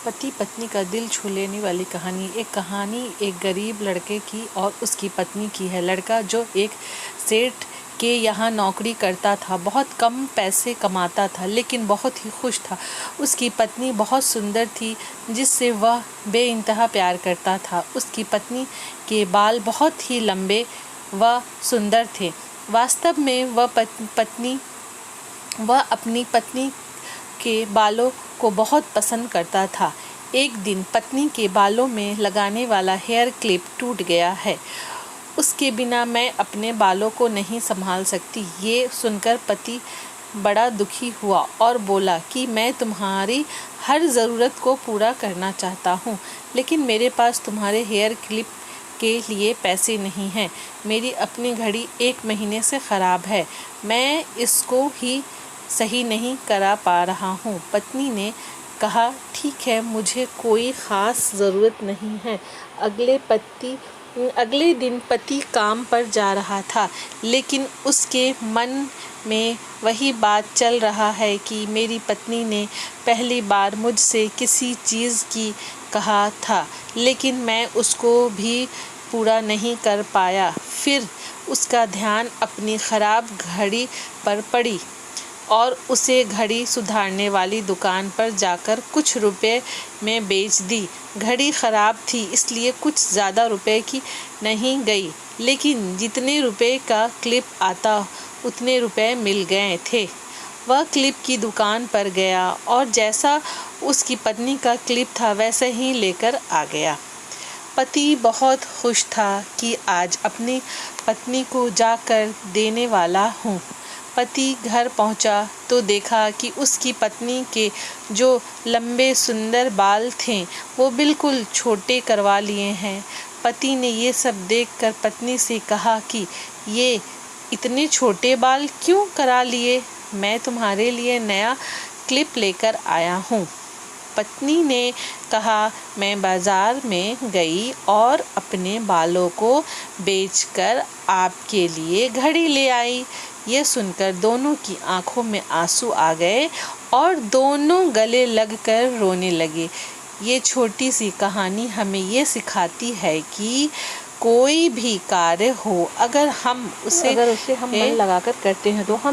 पति पत्नी का दिल छू लेने वाली कहानी। एक गरीब लड़के की और उसकी पत्नी की है। लड़का जो एक सेठ के यहाँ नौकरी करता था, बहुत कम पैसे कमाता था, लेकिन बहुत ही खुश था। उसकी पत्नी बहुत सुंदर थी, जिससे वह बेइंतहा प्यार करता था। उसकी पत्नी के बाल बहुत ही लंबे व सुंदर थे। वास्तव में वह अपनी पत्नी के बालों को बहुत पसंद करता था। एक दिन पत्नी के बालों में लगाने वाला हेयर क्लिप टूट गया है। उसके बिना मैं अपने बालों को नहीं संभाल सकती। ये सुनकर पति बड़ा दुखी हुआ और बोला कि मैं तुम्हारी हर ज़रूरत को पूरा करना चाहता हूँ, लेकिन मेरे पास तुम्हारे हेयर क्लिप के लिए पैसे नहीं हैं। मेरी अपनी घड़ी 1 महीने से ख़राब है। मैं इसको ही सही नहीं करा पा रहा हूँ। पत्नी ने कहा, ठीक है, मुझे कोई ख़ास ज़रूरत नहीं है। अगले दिन पति काम पर जा रहा था, लेकिन उसके मन में वही बात चल रहा है कि मेरी पत्नी ने पहली बार मुझसे किसी चीज़ की कहा था, लेकिन मैं उसको भी पूरा नहीं कर पाया। फिर उसका ध्यान अपनी ख़राब घड़ी पर पड़ी और उसे घड़ी सुधारने वाली दुकान पर जाकर कुछ रुपए में बेच दी। घड़ी ख़राब थी, इसलिए कुछ ज़्यादा रुपए की नहीं गई, लेकिन जितने रुपए का क्लिप आता उतने रुपए मिल गए थे। वह क्लिप की दुकान पर गया और जैसा उसकी पत्नी का क्लिप था वैसे ही लेकर आ गया। पति बहुत खुश था कि आज अपनी पत्नी को जाकर देने वाला हूँ। पति घर पहुंचा तो देखा कि उसकी पत्नी के जो लंबे सुंदर बाल थे वो बिल्कुल छोटे करवा लिए हैं। पति ने ये सब देखकर पत्नी से कहा कि ये इतने छोटे बाल क्यों करा लिए? मैं तुम्हारे लिए नया क्लिप लेकर आया हूँ। पत्नी ने कहा, मैं बाज़ार में गई और अपने बालों को बेचकर आपके लिए घड़ी ले आई। यह सुनकर दोनों की आंखों में आंसू आ गए और दोनों गले लगकर रोने लगे। ये छोटी सी कहानी हमें ये सिखाती है कि कोई भी कार्य हो, अगर उसे हम मन लगाकर करते हैं तो हम